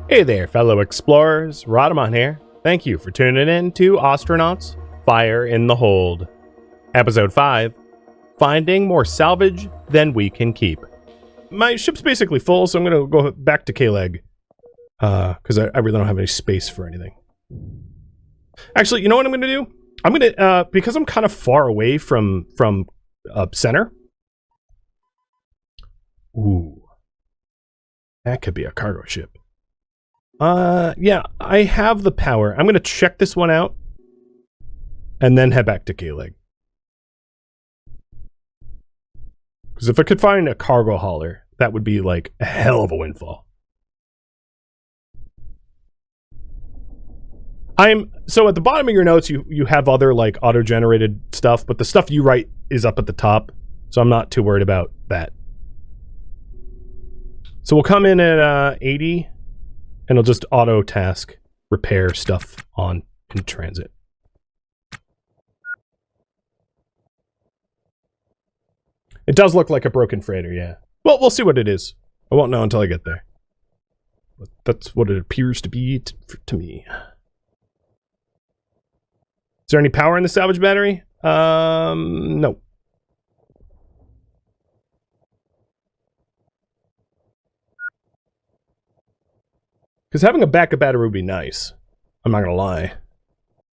Hey there, fellow explorers. Rhadamant here. Thank you for tuning in to Ostranauts Fire in the Hold. Episode 5, Finding More Salvage Than We Can Keep. My ship's basically full, so I'm going to go back to K-Leg. Because I really don't have any space for anything. Actually, you know what I'm going to do? I'm going to, because I'm kind of far away from center. Ooh. That could be a cargo ship. Yeah, I have the power. I'm going to check this one out and then head back to K-Leg. Because if I could find a cargo hauler, that would be like a hell of a windfall. So at the bottom of your notes, you have other like auto-generated stuff, but the stuff you write is up at the top, so I'm not too worried about that. So we'll come in at 80. And it'll just auto-task repair stuff in transit. It does look like a broken freighter, yeah. Well, we'll see what it is. I won't know until I get there. But that's what it appears to be to me. Is there any power in the salvage battery? No. Because having a backup battery would be nice. I'm not gonna lie.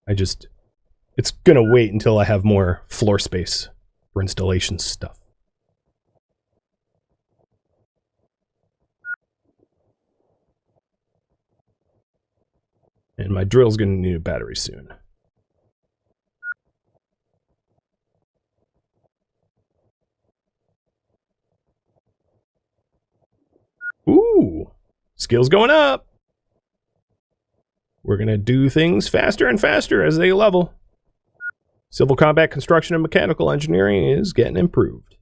It's gonna wait until I have more floor space for installation stuff. And my drill's gonna need a battery soon. Ooh! Skill's going up! We're going to do things faster and faster as they level. Civil combat construction and mechanical engineering is getting improved.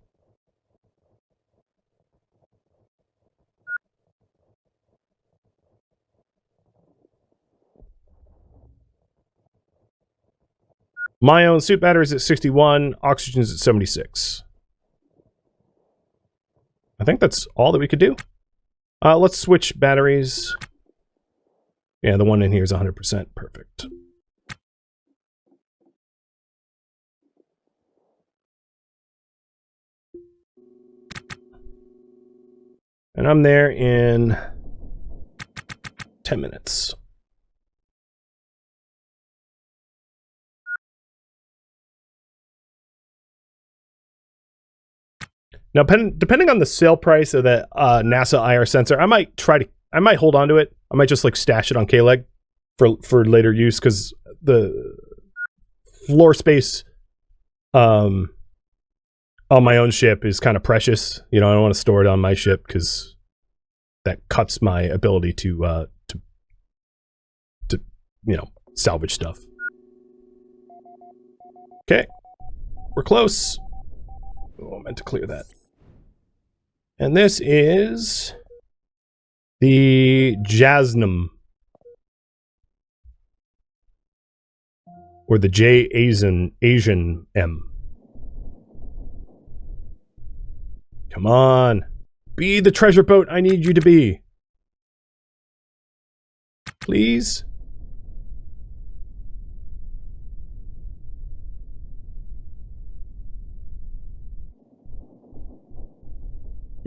My own suit battery's at 61, oxygen's at 76. I think that's all that we could do. Let's switch batteries. Yeah, the one in here is 100%. Perfect. And I'm there in 10 minutes. Now, depending on the sale price of that NASA IR sensor, I might hold on to it. I might just like stash it on K-Leg for later use because the floor space on my own ship is kind of precious. You know, I don't want to store it on my ship because that cuts my ability to you know, salvage stuff. Okay, we're close. Oh, I meant to clear that. And this is the Jasnum. Or the Asian M. Come on. Be the treasure boat I need you to be. Please.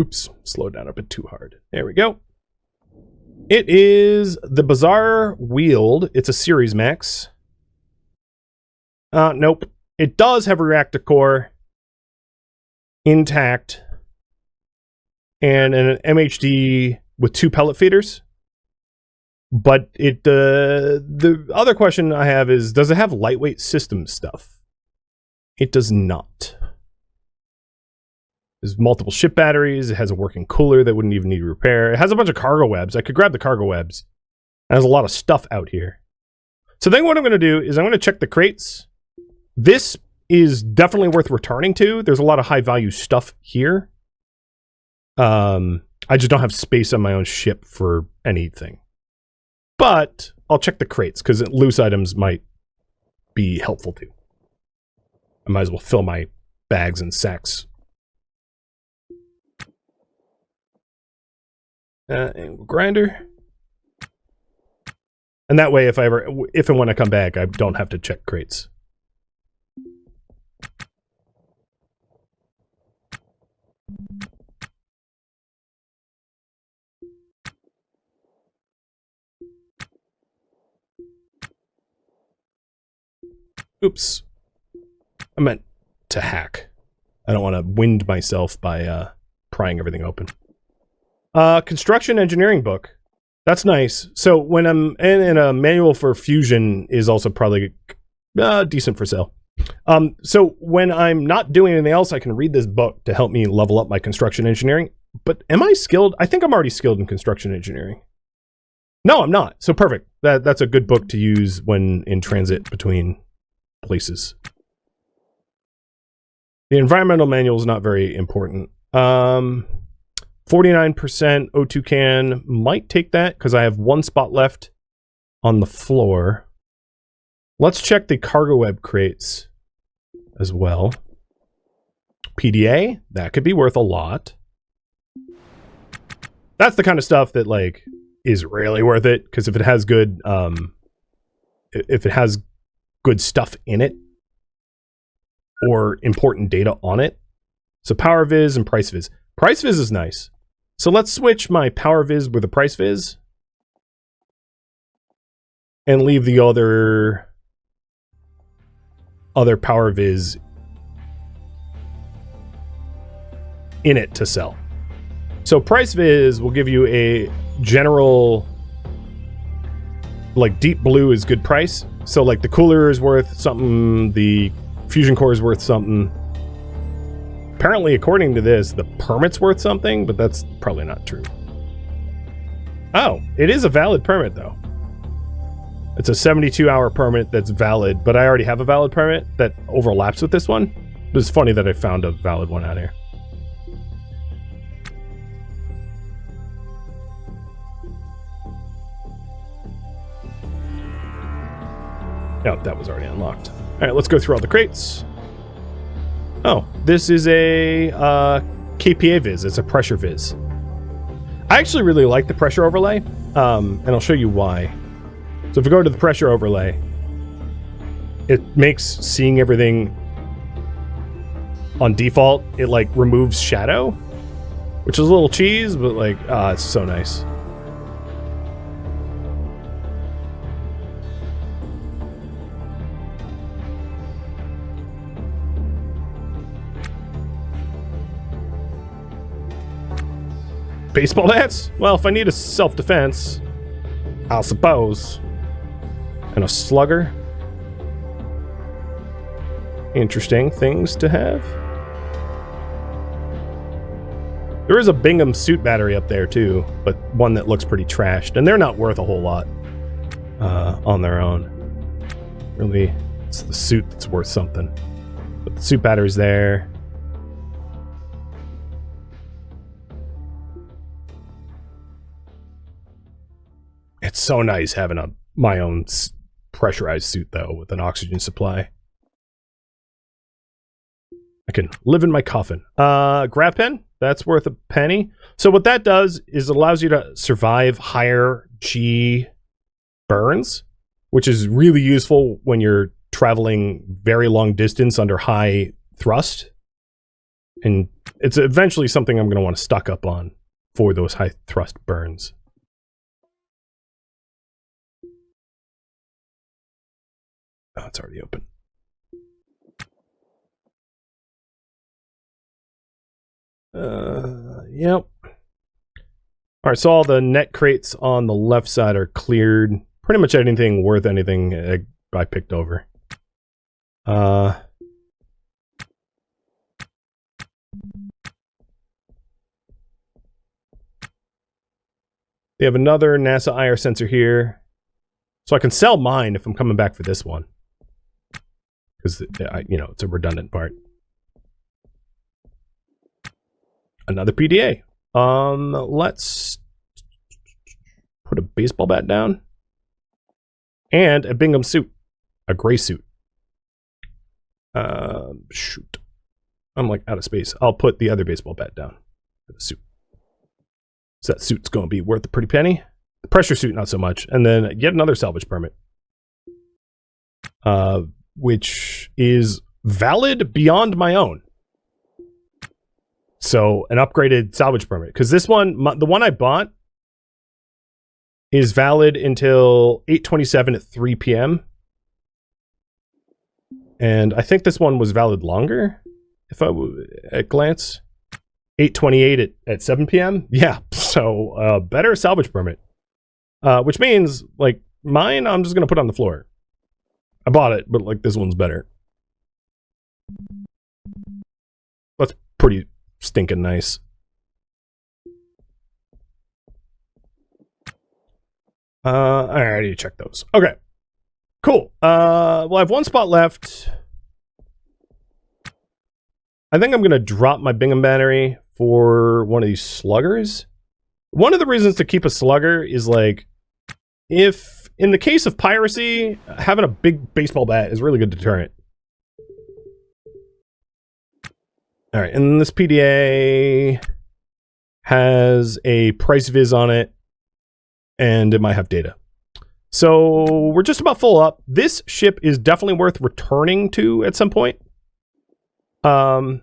Oops, slowed down a bit too hard. There we go. It is the Bizarre Wield. It's a Ceres Max. Nope. It does have a reactor core intact and an MHD with 2 pellet feeders. But it the other question I have is, does it have lightweight system stuff? It does not. There's multiple ship batteries. It has a working cooler that wouldn't even need repair. It has a bunch of cargo webs. I could grab the cargo webs. It has a lot of stuff out here. So then what I'm going to do is I'm going to check the crates. This is definitely worth returning to. There's a lot of high value stuff here. I just don't have space on my own ship for anything. But I'll check the crates because loose items might be helpful too. I might as well fill my bags and sacks. Angle grinder. And that way, if and when I come back, I don't have to check crates. Oops. I meant to hack. I don't want to wind myself by prying everything open. Construction engineering book. That's nice. So when I'm in a manual for fusion is also probably decent for sale. So when I'm not doing anything else, I can read this book to help me level up my construction engineering. But am I skilled? I think I'm already skilled in construction engineering. No, I'm not. So perfect. That's a good book to use when in transit between places. The environmental manual is not very important. 49% O2 can. Might take that because I have one spot left on the floor. Let's check the cargo web crates as well. PDA, that could be worth a lot. That's the kind of stuff that like is really worth it because if it has good stuff in it or important data on it. So power viz and price viz. Price viz is nice. So let's switch my power viz with a price viz and leave the other power viz in it to sell. So price viz will give you a general, like deep blue is good price. So like the cooler is worth something, the fusion core is worth something. Apparently, according to this, the permit's worth something, but that's probably not true. Oh, it is a valid permit though. It's a 72-hour permit that's valid, but I already have a valid permit that overlaps with this one. It's funny that I found a valid one out here. Oh, that was already unlocked. All right, let's go through all the crates. Oh, this is a KPA viz. It's a pressure viz. I actually really like the pressure overlay, and I'll show you why. So if we go to the pressure overlay, it makes seeing everything on default, it like removes shadow, which is a little cheese, but like, it's so nice. Baseball bats? Well, if I need a self-defense, I'll suppose. And a slugger. Interesting things to have. There is a Bingham suit battery up there too, but one that looks pretty trashed. And they're not worth a whole lot on their own. Really, it's the suit that's worth something. But the suit battery's there. It's so nice having my own pressurized suit, though, with an oxygen supply. I can live in my coffin. Grab pen, that's worth a penny. So what that does is it allows you to survive higher G burns, which is really useful when you're traveling very long distance under high thrust. And it's eventually something I'm going to want to stock up on for those high thrust burns. Oh, it's already open. Yep. All right, so all the net crates on the left side are cleared. Pretty much anything worth anything I picked over. They have another NASA IR sensor here. So I can sell mine if I'm coming back for this one. Because, you know, it's a redundant part. Another PDA. Let's put a baseball bat down. And a Bingham suit. A gray suit. Shoot. I'm like out of space. I'll put the other baseball bat down for the suit. So that suit's going to be worth a pretty penny. The pressure suit, not so much. And then yet another salvage permit. Which is valid beyond my own. So, an upgraded salvage permit. Because this one, the one I bought, is valid until 8/27 at 3 p.m. And I think this one was valid longer, if I at glance. 8/28 at 7 p.m. Yeah, so better salvage permit. Which means, like, mine, I'm just going to put on the floor. I bought it, but, like, this one's better. That's pretty stinking nice. I need to check those. Okay. Cool. Well, I have one spot left. I think I'm going to drop my Bingham battery for one of these sluggers. One of the reasons to keep a slugger is, like, if, in the case of piracy, having a big baseball bat is a really good deterrent. Alright, and this PDA has a price viz on it, and it might have data. So, we're just about full up. This ship is definitely worth returning to at some point. I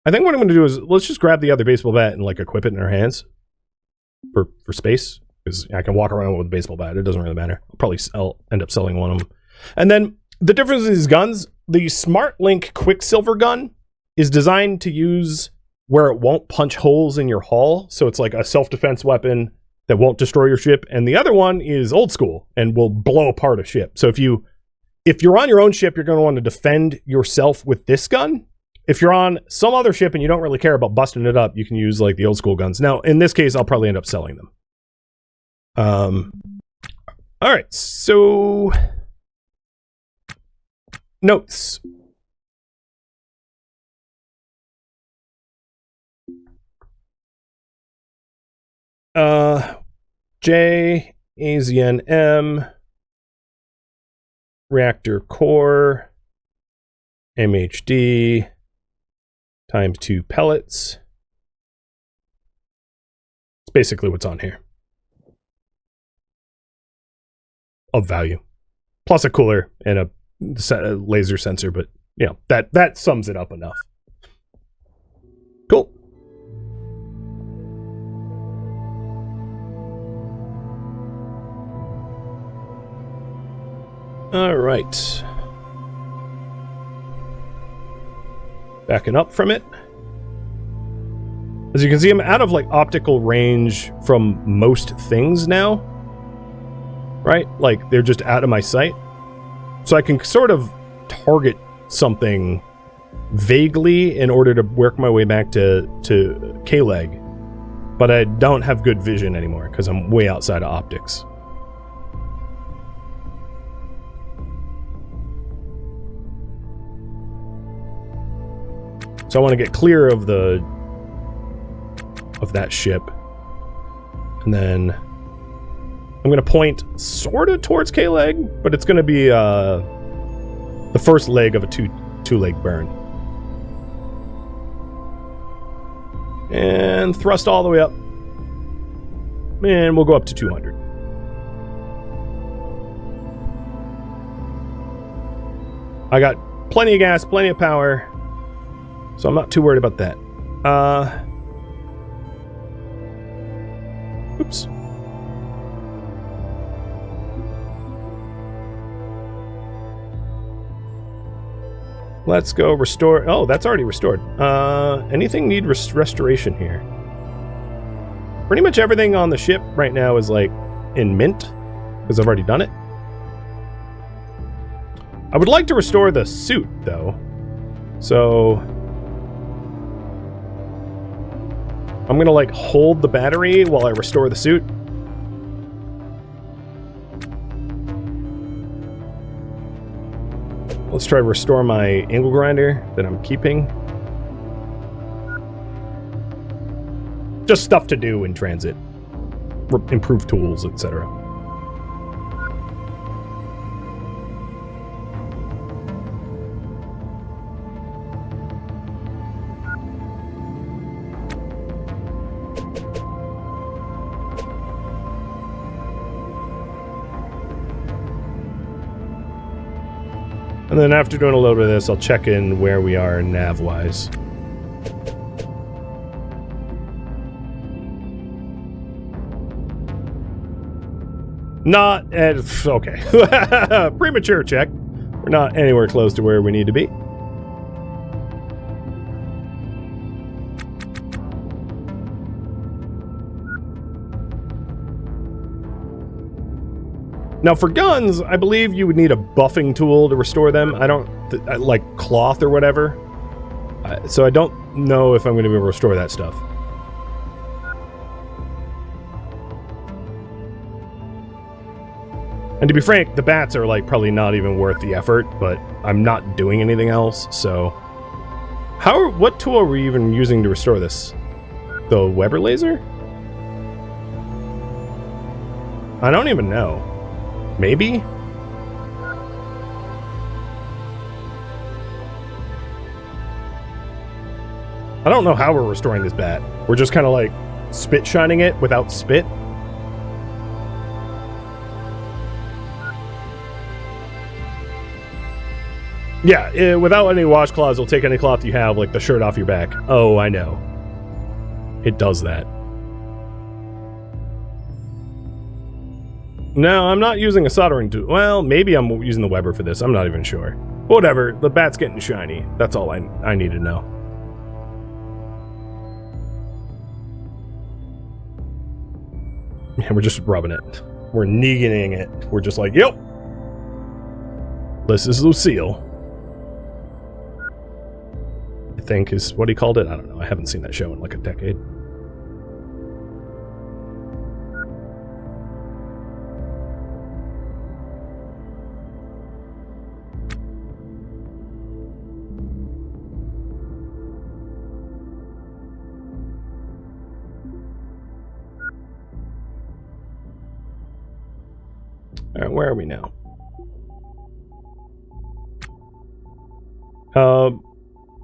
think what I'm going to do is, let's just grab the other baseball bat and, like, equip it in our hands. For space. Because I can walk around with a baseball bat. It doesn't really matter. I'll probably end up selling one of them. And then, the difference in these guns, the Smart Link Quicksilver gun is designed to use where it won't punch holes in your hull. So it's like a self-defense weapon that won't destroy your ship. And the other one is old school and will blow apart a ship. So if you're on your own ship, you're going to want to defend yourself with this gun. If you're on some other ship and you don't really care about busting it up, you can use, like, the old school guns. Now, in this case, I'll probably end up selling them. All right, so notes. J, AZN-M, reactor core, MHD, times 2 pellets. It's basically what's on here. Of value. Plus a cooler and a laser sensor, but, you know, that sums it up enough. Cool. All right. Backing up from it. As you can see, I'm out of, like, optical range from most things now. Right? Like, they're just out of my sight. So I can sort of target something vaguely in order to work my way back to K-Leg. But I don't have good vision anymore because I'm way outside of optics. So I want to get clear of that ship. And then I'm going to point sort of towards K-Leg, but it's going to be the first leg of a two-leg burn. And thrust all the way up. And we'll go up to 200. I got plenty of gas, plenty of power, so I'm not too worried about that. Oops. Let's go restore. Oh, that's already restored. Anything need restoration here? Pretty much everything on the ship right now is, like, in mint, because I've already done it. I would like to restore the suit, though. So I'm gonna, like, hold the battery while I restore the suit. Let's try to restore my angle grinder that I'm keeping. Just stuff to do in transit. Improve tools, etc. And then after doing a little bit of this, I'll check in where we are nav-wise. Not at... okay. Premature check. We're not anywhere close to where we need to be. Now for guns, I believe you would need a buffing tool to restore them. I don't... like cloth or whatever. So I don't know if I'm going to be able to restore that stuff. And to be frank, the bats are like probably not even worth the effort, but I'm not doing anything else, so... what tool are we even using to restore this? The Weber laser? I don't even know. Maybe? I don't know how we're restoring this bat. We're just kind of like spit shining it without spit. Yeah, without any washcloths, it'll take any cloth you have, like the shirt off your back. Oh, I know. It does that. No, I'm not using a soldering tool. Well, maybe I'm using the Weber for this. I'm not even sure. Whatever, the bat's getting shiny. That's all I need to know. Yeah, we're just rubbing it. We're negating it. We're just like, yep. This is Lucille. I think is what he called it. I don't know. I haven't seen that show in like a decade. All right, where are we now?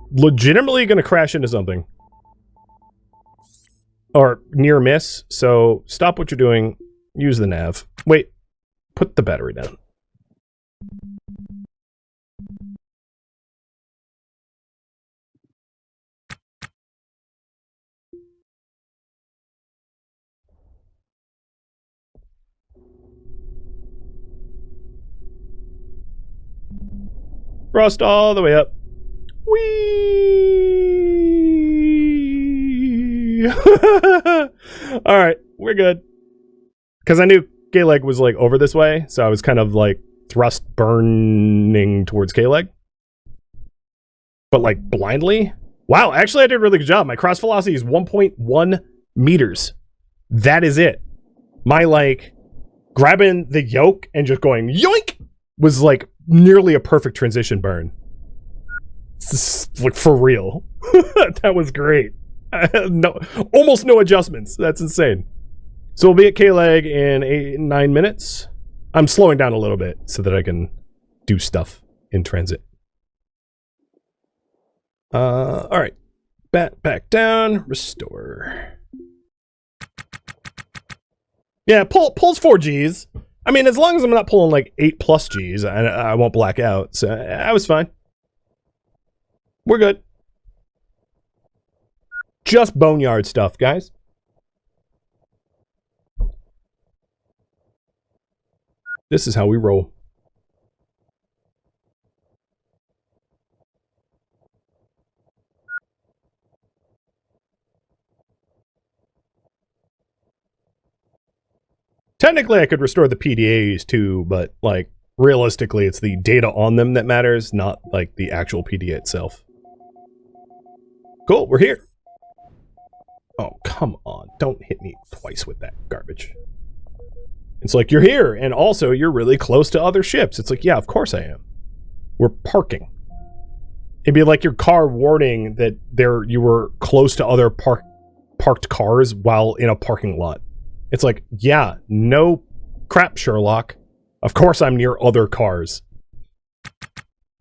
Legitimately gonna crash into something. Or near miss, so stop what you're doing, use the nav. Wait, put the battery down. Thrust all the way up. Whee! Alright, we're good. Because I knew K-Leg was like over this way, so I was kind of like thrust burning towards K-Leg. But like blindly. Wow, actually I did a really good job. My cross velocity is 1.1 meters. That is it. My like grabbing the yoke and just going yoink was like nearly a perfect transition burn. Like for real. That was great. No, almost no adjustments. That's insane. So we'll be at K-Leg in 9 minutes. I'm slowing down a little bit so that I can do stuff in transit. All right. Bat back down. Restore. Yeah, pulls 4 Gs. I mean, as long as I'm not pulling like 8+ Gs, I won't black out. So I was fine. We're good. Just boneyard stuff, guys. This is how we roll. Technically, I could restore the PDAs too, but like realistically, it's the data on them that matters, not like the actual PDA itself. Cool, we're here. Oh, come on. Don't hit me twice with that garbage. It's like, you're here, and also you're really close to other ships. It's like, yeah, of course I am. We're parking. It'd be like your car warning that you were close to other parked cars while in a parking lot. It's like, yeah, no crap, Sherlock. Of course I'm near other cars.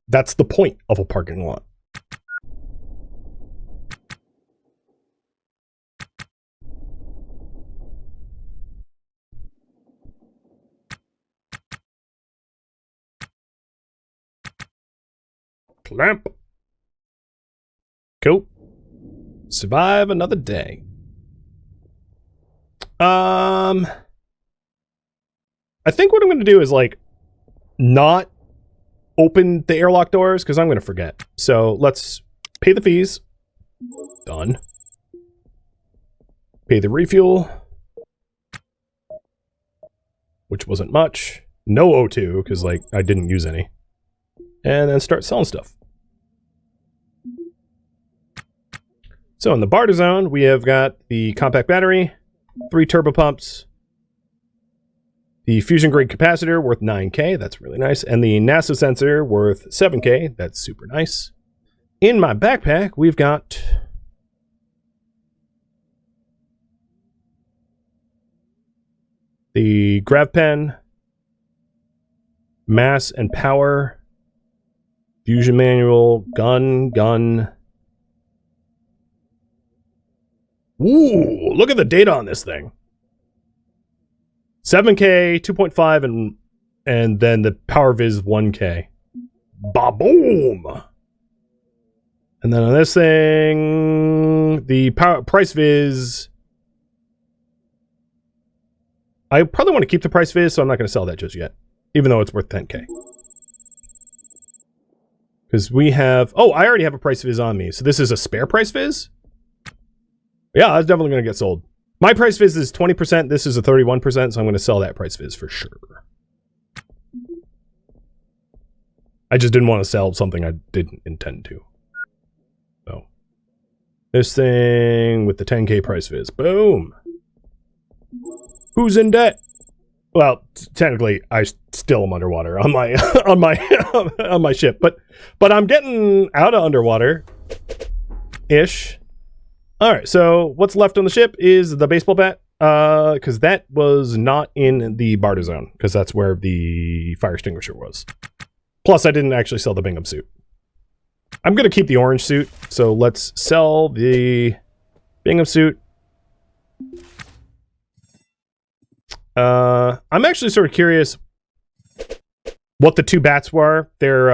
That's the point of a parking lot. Clamp. Cool. Survive another day. I think what I'm going to do is, like, not open the airlock doors, because I'm going to forget. So let's pay the fees. Done. Pay the refuel. Which wasn't much. No O2, because, like, I didn't use any. And then start selling stuff. So in the barter zone, we have got the compact battery, 3 turbo pumps, the fusion grade capacitor worth 9K, that's really nice, and the NASA sensor worth 7K, that's super nice. In my backpack, we've got the grav pen, mass and power, fusion manual, gun. Ooh, look at the data on this thing. 7K, 2.5, and then the power viz 1K. Ba-boom! And then on this thing, the price viz. I probably want to keep the price viz, so I'm not going to sell that just yet, even though it's worth 10K. Because we have... Oh, I already have a price viz on me, so this is a spare price viz? Yeah, that's definitely going to get sold. My price viz is 20%. This is a 31%, so I'm going to sell that price viz for sure. I just didn't want to sell something I didn't intend to. So, this thing with the 10K price viz. Boom. Who's in debt? Well, technically, I still am underwater on my on my ship, but I'm getting out of underwater ish. All right, so what's left on the ship is the baseball bat, because that was not in the barter zone, because that's where the fire extinguisher was. Plus, I didn't actually sell the Bingham suit. I'm going to keep the orange suit, so let's sell the Bingham suit. I'm actually sort of curious what the two bats were. They're,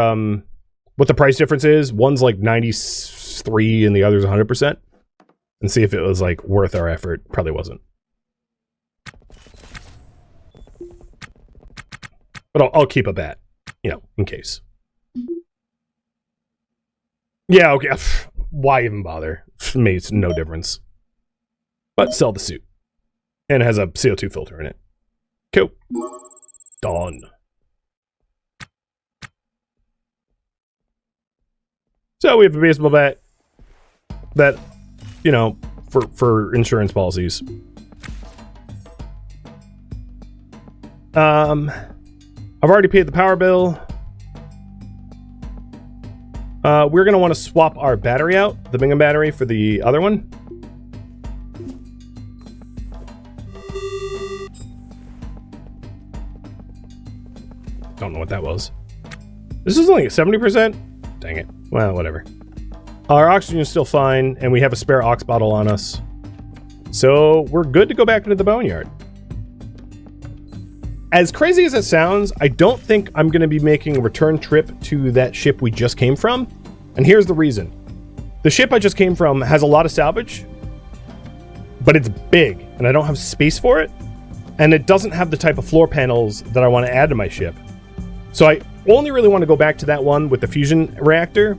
what the price difference is. One's like 93 and the other's 100%. And see if it was, like, worth our effort. Probably wasn't. But I'll keep a bat, you know, in case. Yeah, okay. Why even bother? Makes no difference. But sell the suit. And it has a CO2 filter in it. Cool. Done. So we have a baseball bat that, you know, for insurance policies. I've already paid the power bill. We're going to want to swap our battery out, the Bingham battery, for the other one. Don't know what that was. This is only 70%? Dang it. Well, whatever. Our oxygen is still fine, and we have a spare ox bottle on us. So we're good to go back into the boneyard. As crazy as it sounds, I don't think I'm going to be making a return trip to that ship we just came from. And here's the reason. The ship I just came from has a lot of salvage, but it's big, and I don't have space for it. And it doesn't have the type of floor panels that I want to add to my ship. So I only really want to go back to that one with the fusion reactor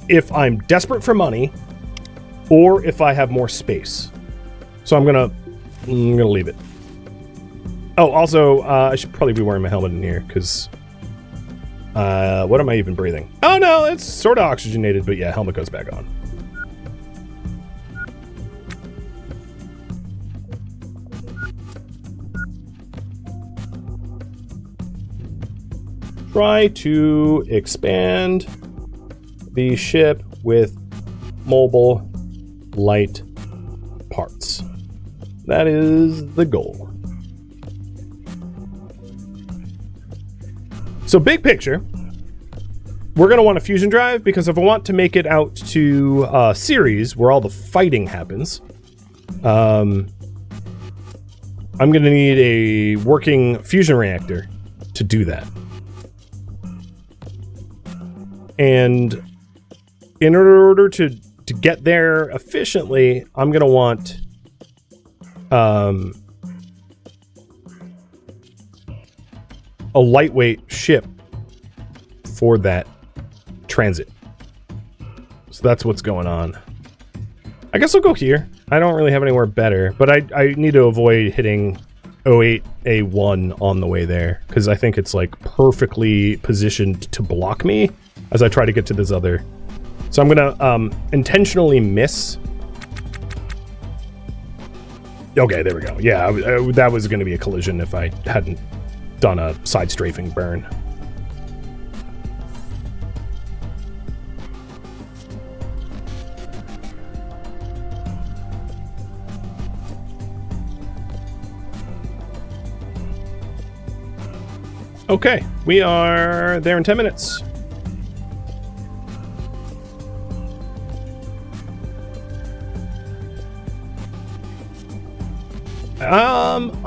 if I'm desperate for money or if I have more space. So I'm gonna leave it. Oh, also, I should probably be wearing my helmet in here because what am I even breathing? Oh no, it's sort of oxygenated, but yeah, helmet goes back on. Try to expand the ship with mobile light parts. That is the goal. So big picture, we're going to want a fusion drive because if I want to make it out to Ceres, where all the fighting happens, I'm going to need a working fusion reactor to do that. And in order to get there efficiently, I'm going to want a lightweight ship for that transit. So that's what's going on. I guess I'll go here. I don't really have anywhere better, but I need to avoid hitting 08A1 on the way there, because I think it's like perfectly positioned to block me as I try to get to this other. So I'm gonna intentionally miss. Okay, there we go. Yeah, that was gonna be a collision if I hadn't done a side strafing burn. Okay, we are there in 10 minutes.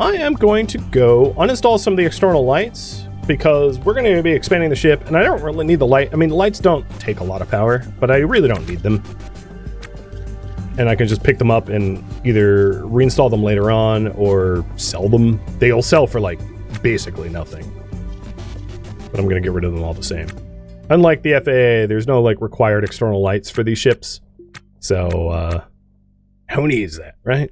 I am going to go uninstall some of the external lights because we're going to be expanding the ship, and I don't really need the light. I mean, lights don't take a lot of power, but I really don't need them. And I can just pick them up and either reinstall them later on or sell them. They'll sell for, like, basically nothing. But I'm going to get rid of them all the same. Unlike the FAA, there's no, like, required external lights for these ships. So, who needs that, right?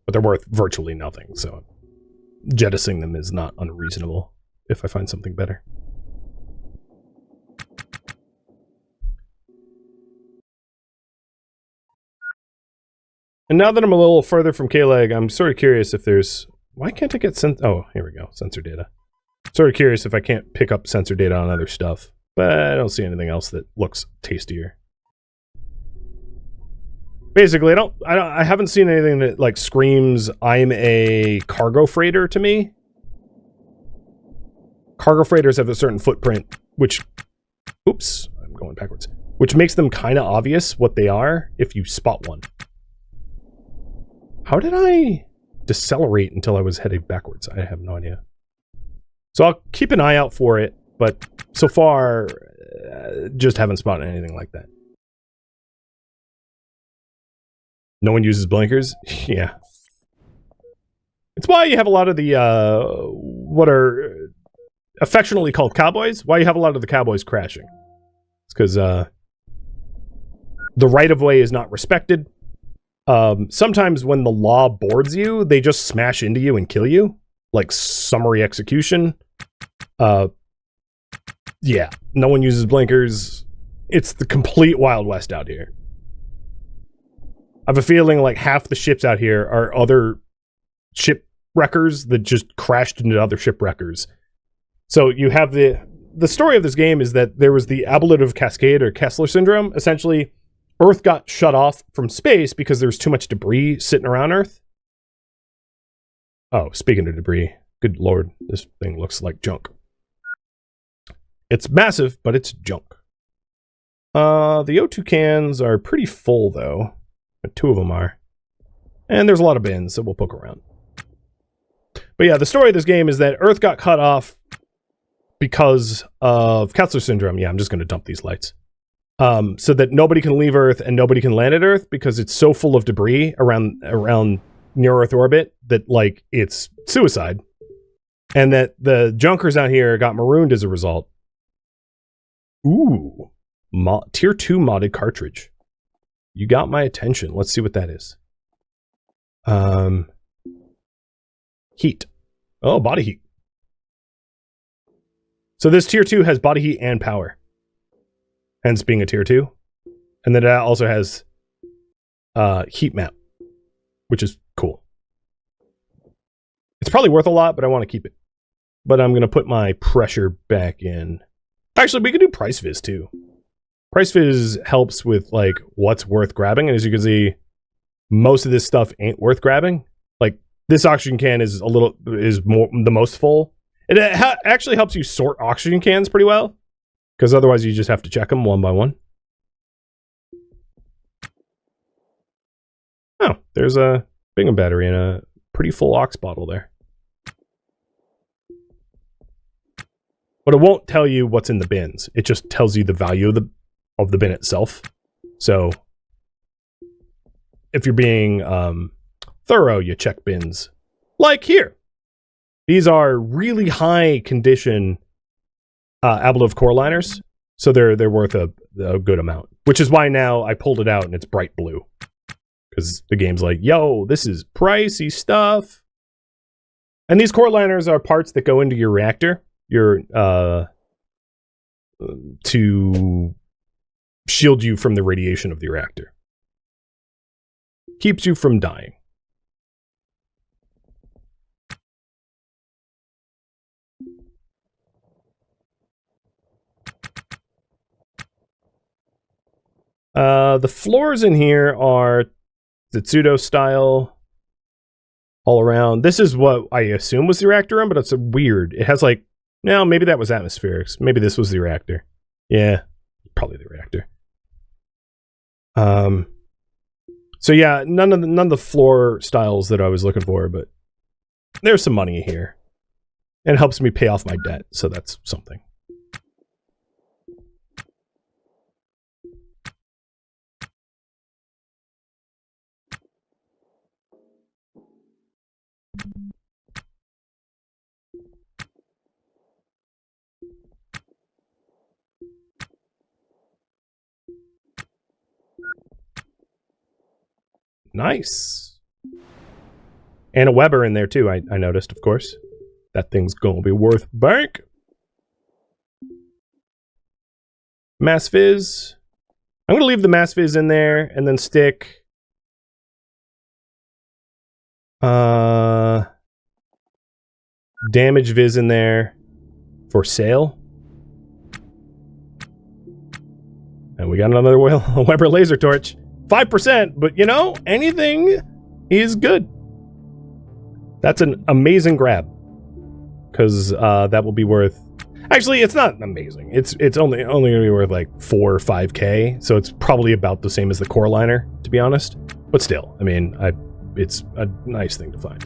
But they're worth virtually nothing, so jettisoning them is not unreasonable if I find something better. And now that I'm a little further from K-Leg, I'm sort of curious if there's... Why can't I get oh, here we go, sensor data. Sort of curious if I can't pick up sensor data on other stuff, but I don't see anything else that looks tastier. Basically, I haven't seen anything that like screams I'm a cargo freighter to me. Cargo freighters have a certain footprint, which, oops, I'm going backwards, which makes them kind of obvious what they are if you spot one. How did I decelerate until I was headed backwards? I have no idea. So I'll keep an eye out for it, but so far, just haven't spotted anything like that. No one uses blinkers? Yeah. It's why you have a lot of the, what are affectionately called cowboys. Why you have a lot of the cowboys crashing. It's because, the right-of-way is not respected. Sometimes when the law boards you, they just smash into you and kill you. Like summary execution. Yeah. No one uses blinkers. It's the complete Wild West out here. I have a feeling like half the ships out here are other shipwreckers that just crashed into other shipwreckers. So you have the story of this game is that there was the ablative cascade or Kessler syndrome. Essentially, Earth got shut off from space because there's too much debris sitting around Earth. Oh, speaking of debris, good lord, this thing looks like junk. It's massive, but it's junk. The O2 cans are pretty full though. Two of them are. And there's a lot of bins, so we'll poke around. But yeah, the story of this game is that Earth got cut off because of Kessler syndrome. Yeah, I'm just going to dump these lights. So that nobody can leave Earth and nobody can land at Earth because it's so full of debris around near Earth orbit that, like, it's suicide. And that the junkers out here got marooned as a result. Ooh. Tier 2 modded cartridge. You got my attention. Let's see what that is. Heat. Oh, body heat. So this tier 2 has body heat and power. Hence being a tier 2. And then it also has heat map, which is cool. It's probably worth a lot, but I want to keep it. But I'm going to put my pressure back in. Actually, we could do price viz too. Price viz helps with like what's worth grabbing, and as you can see, most of this stuff ain't worth grabbing. Like this oxygen can is the most full. It actually helps you sort oxygen cans pretty well, because otherwise you just have to check them one by one. Oh, there's a Bingham battery and a pretty full ox bottle there. But it won't tell you what's in the bins. It just tells you the value of the bin itself. So if you're being thorough, you check bins. Like here. These are really high condition ablative core liners. So they're worth a good amount. Which is why now I pulled it out and it's bright blue. Because the game's like, yo, this is pricey stuff. And these core liners are parts that go into your reactor. To shield you from the radiation of the reactor. Keeps you from dying. The floors in here are the pseudo style all around. This is what I assume was the reactor room, but it's weird. It has like, no, maybe that was atmospherics. Maybe this was the reactor. Yeah, probably the reactor. So yeah, none of the floor styles that I was looking for, but there's some money here. And it helps me pay off my debt, so that's something. Nice. And a Weber in there too, I noticed, of course. That thing's gonna be worth bank. Mass Fizz. I'm gonna leave the Mass Fizz in there and then stick Damage Viz in there for sale. And we got another Weber laser torch. 5%, but you know, anything is good. That's an amazing grab. Because that will be worth... Actually, it's not amazing. It's only going to be worth like 4 or 5k, so it's probably about the same as the core liner, to be honest. But still, I mean, it's a nice thing to find.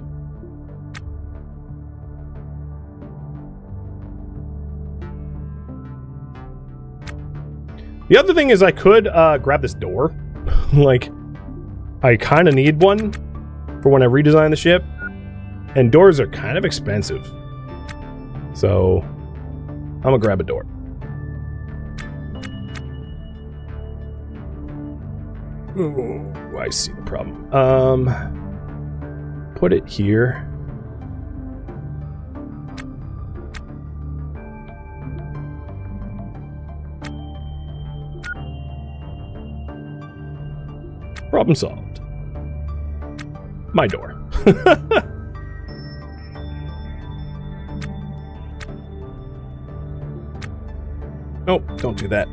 The other thing is I could grab this door. Like, I kind of need one for when I redesign the ship. And doors are kind of expensive. So, I'm gonna grab a door. Ooh, I see the problem. Put it here. Problem solved. My door. Oh, don't do that.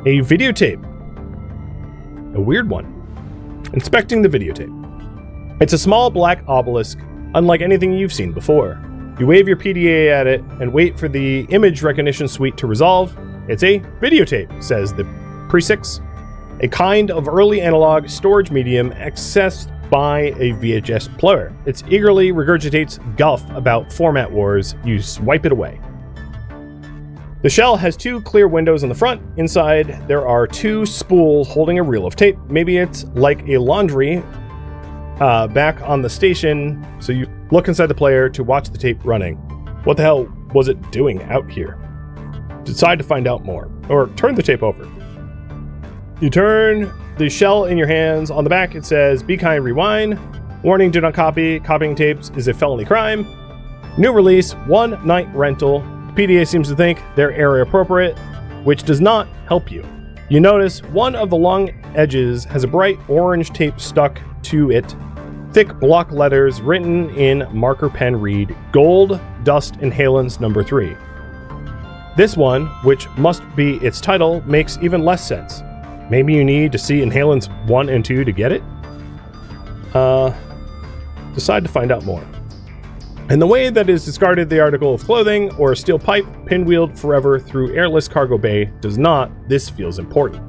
A videotape. A weird one. Inspecting the videotape. It's a small black obelisk, unlike anything you've seen before. You wave your PDA at it and wait for the image recognition suite to resolve. It's a videotape, says the Pre6, a kind of early analog storage medium accessed by a VHS player. It eagerly regurgitates guff about format wars. You swipe it away. The shell has 2 clear windows on the front. Inside, there are 2 spools holding a reel of tape. Maybe it's like a laundry back on the station, so you look inside the player to watch the tape running. What the hell was it doing out here? Decide to find out more, or turn the tape over. You turn the shell in your hands. On the back it says, "Be kind, rewind. Warning, do not copy. Copying tapes is a felony crime. New release, 1 night rental." PDA seems to think they're area appropriate, which does not help you. You notice one of the long edges has a bright orange tape stuck to it. Thick block letters written in marker pen read, "Gold Dust Inhalants number 3. This one, which must be its title, makes even less sense. Maybe you need to see Inhalants 1 and 2 to get it? Decide to find out more. And the way that is discarded the article of clothing or a steel pipe pinwheeled forever through airless cargo bay does not. This feels important.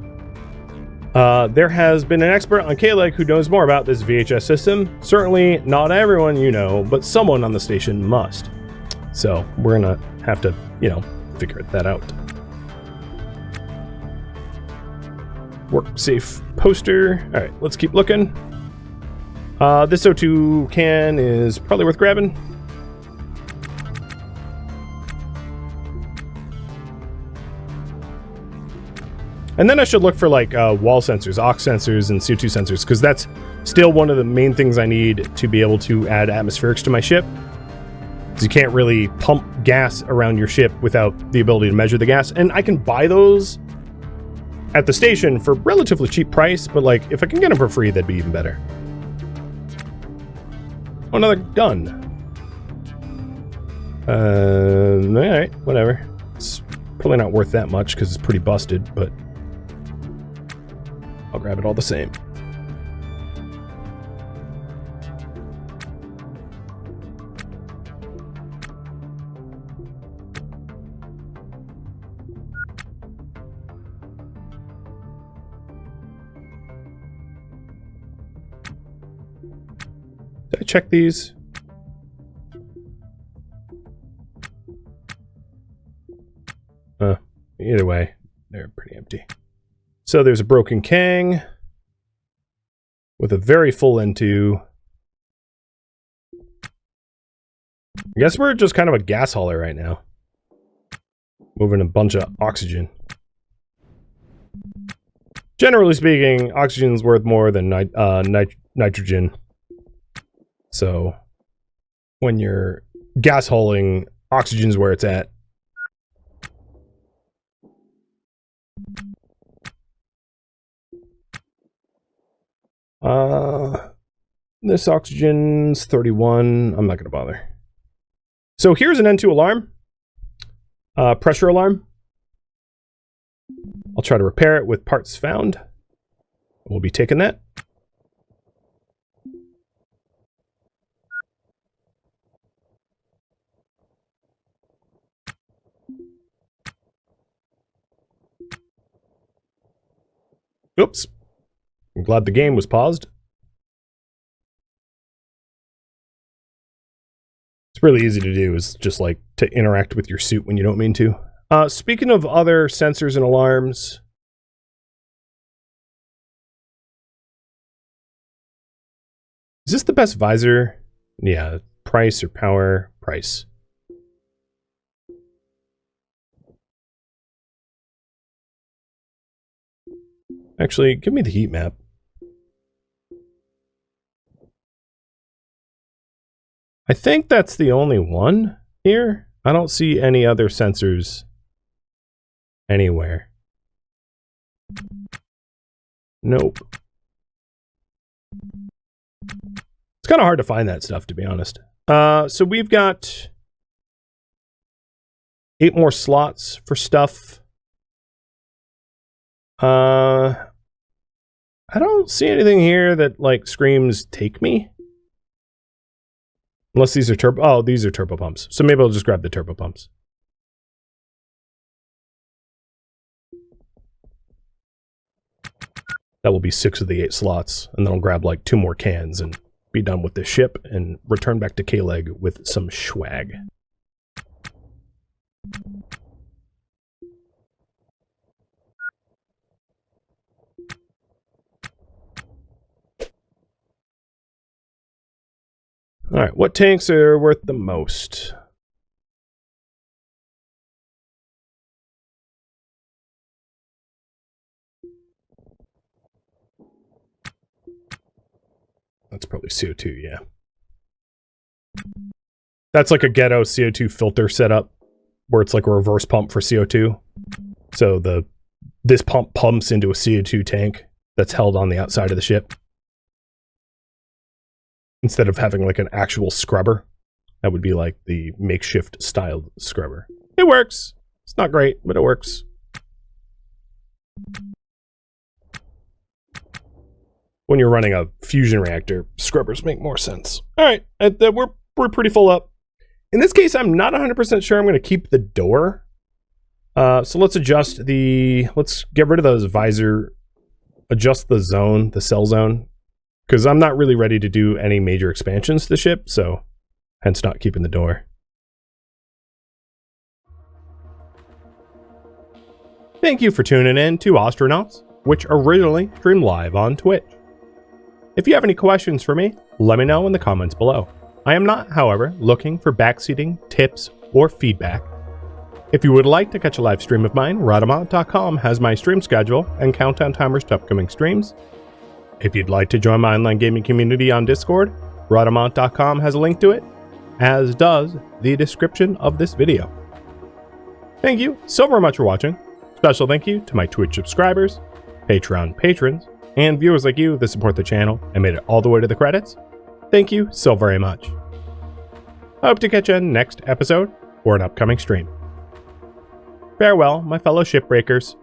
There has been an expert on K-Leg who knows more about this VHS system. Certainly not everyone you know, but someone on the station must. So we're gonna have to, you know, figure that out. Work safe poster. All right, let's keep looking. This O2 can is probably worth grabbing. And then I should look for like wall sensors, aux sensors, and CO2 sensors, because that's still one of the main things I need to be able to add atmospherics to my ship. Because you can't really pump gas around your ship without the ability to measure the gas. And I can buy those at the station for relatively cheap price, but like if I can get them for free, that'd be even better. Oh, another gun. Alright, whatever. It's probably not worth that much because it's pretty busted, but I'll grab it all the same. Did I check these? Either way, they're pretty empty. So there's a broken Kang with a very full N2. I guess we're just kind of a gas hauler right now. Moving a bunch of oxygen. Generally speaking, oxygen's worth more than nitrogen. So when you're gas hauling, oxygen's where it's at. This oxygen's 31. I'm not gonna bother. So here's an N2 alarm. Pressure alarm. I'll try to repair it with parts found. We'll be taking that. Oops. I'm glad the game was paused. It's really easy to do, is just like to interact with your suit when you don't mean to. Speaking of other sensors and alarms, is this the best visor? Yeah, price or power? Price. Actually, give me the heat map. I think that's the only one here. I don't see any other sensors anywhere. Nope. It's kind of hard to find that stuff, to be honest. So we've got 8 more slots for stuff. I don't see anything here that like screams take me. Unless these are turbo. Oh, these are turbo pumps. So maybe I'll just grab the turbo pumps. That will be 6 of the 8 slots, and then I'll grab like 2 more cans and be done with this ship and return back to K-Leg with some swag. All right, what tanks are worth the most? That's probably CO2, yeah. That's like a ghetto CO2 filter setup where it's like a reverse pump for CO2. So this pump pumps into a CO2 tank that's held on the outside of the ship. Instead of having like an actual scrubber. That would be like the makeshift styled scrubber. It works. It's not great, but it works. When you're running a fusion reactor, scrubbers make more sense. All right, we're pretty full up. In this case, I'm not 100% sure I'm going to keep the door. So let's adjust let's get rid of those visor adjust the zone, the cell zone, because I'm not really ready to do any major expansions to the ship, so hence not keeping the door. Thank you for tuning in to Ostranauts, which originally streamed live on Twitch. If you have any questions for me, let me know in the comments below. I am not, however, looking for backseating, tips, or feedback. If you would like to catch a live stream of mine, Rhadamant.com has my stream schedule and countdown timers to upcoming streams. If you'd like to join my online gaming community on Discord, Rhadamant.com has a link to it, as does the description of this video. Thank you so very much for watching. Special thank you to my Twitch subscribers, Patreon patrons, and viewers like you that support the channel and made it all the way to the credits. Thank you so very much. I hope to catch you in next episode or an upcoming stream. Farewell, my fellow shipbreakers.